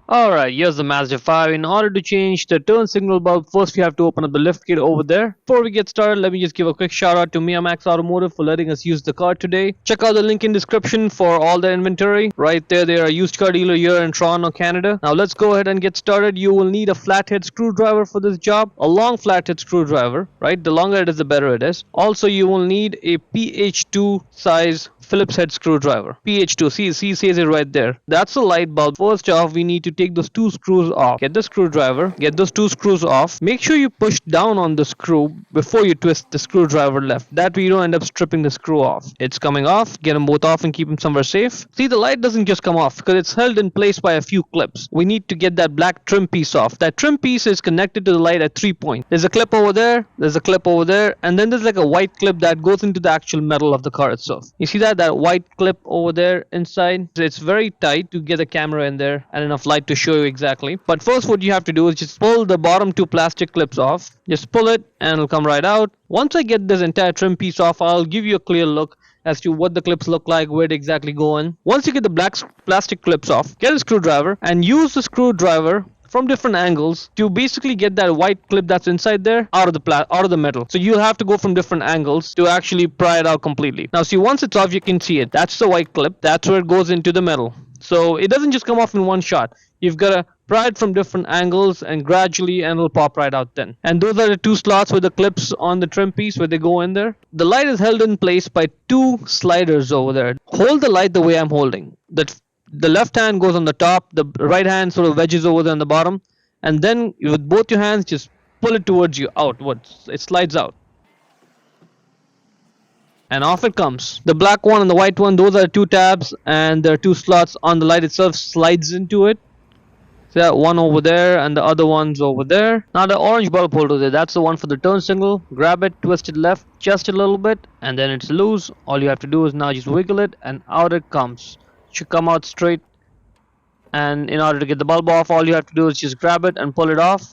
Alright, here's the Mazda 5. In order to change the turn signal bulb, first we have to open up the lift kit over there. Before we get started, let me just give a quick shout out to Max Automotive for letting us use the car today. Check out the link in description for all the inventory. Right there, they are a used car dealer here in Toronto, Canada. Now let's go ahead and get started. You will need a flathead screwdriver for this job. A long flathead screwdriver, right? The longer it is, the better it is. Also, you will need a PH2 size Phillips head screwdriver. PH2, see says it right there. That's the light bulb. First off, we need to take those two screws off. Get the screwdriver, get those two screws off. Make sure you push down on the screw before you twist the screwdriver left. That way you don't end up stripping the screw off. It's coming off. Get them both off and keep them somewhere safe. See, the light doesn't just come off because it's held in place by a few clips. We need to get that black trim piece off. That trim piece is connected to the light at 3 points. There's a clip over there, there's a clip over there, and then there's like a white clip that goes into the actual metal of the car itself. You see that white clip over there inside? It's very tight to get the camera in there and enough light to show you exactly. But first what you have to do is just pull the bottom two plastic clips off. Just pull it and it'll come right out. Once I get this entire trim piece off, I'll give you a clear look as to what the clips look like, where they exactly go in. Once you get the black plastic clips off, get a screwdriver and use the screwdriver from different angles to basically get that white clip that's inside there out of the metal. So you'll have to go from different angles to actually pry it out completely. Now see, once it's off, you can see it. That's the white clip. That's where it goes into the metal. So it doesn't just come off in one shot. You've got to pry it from different angles and gradually, and it'll pop right out then. And those are the two slots with the clips on the trim piece where they go in there. The light is held in place by two sliders over there. Hold the light the way I'm holding. The left hand goes on the top, the right hand sort of wedges over there on the bottom, and then with both your hands just pull it towards you, outwards. It slides out. And off it comes. The black one and the white one, those are two tabs, and there are two slots on the light itself, slides into it. So that one over there and the other one's over there. Now the orange bulb holder there, that's the one for the turn signal. Grab it, twist it left just a little bit, and then it's loose. All you have to do is now just wiggle it and out it comes. Should come out straight. And in order to get the bulb off, all you have to do is just grab it and pull it off.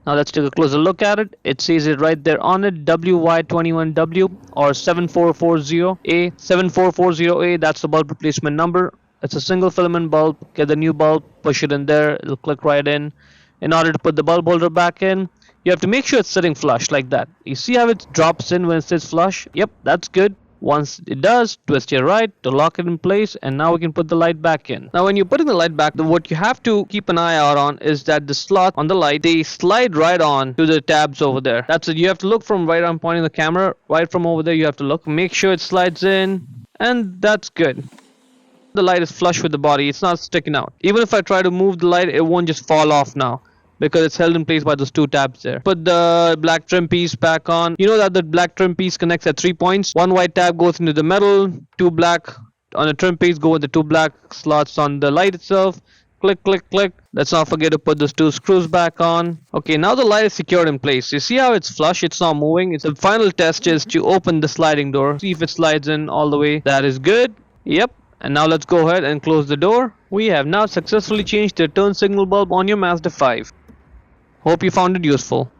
Now let's take a closer look at it. It says it right there on it, WY21W or 7440A. 7440A, that's the bulb replacement number. It's a single filament bulb. Get the new bulb, push it in there, it'll click right in. In order to put the bulb holder back in, you have to make sure it's sitting flush like that. You see how it drops in when it sits flush? Yep, that's good. Once it does, twist your right to lock it in place, and now we can put the light back in. Now when you're putting the light back, what you have to keep an eye out on is that the slot on the light, they slide right on to the tabs over there. That's it. You have to look from right on pointing the camera, right from over there you have to look. Make sure it slides in, and that's good. The light is flush with the body, it's not sticking out. Even if I try to move the light, it won't just fall off now, because it's held in place by those two tabs there. Put the black trim piece back on. You know that the black trim piece connects at 3 points. One white tab goes into the metal, two black on the trim piece go with the two black slots on the light itself. Click, click, click. Let's not forget to put those two screws back on. Okay, now the light is secured in place. You see how it's flush, it's not moving. The final test is to open the sliding door. See if it slides in all the way. That is good. Yep. And now let's go ahead and close the door. We have now successfully changed the turn signal bulb on your Mazda 5. Hope you found it useful.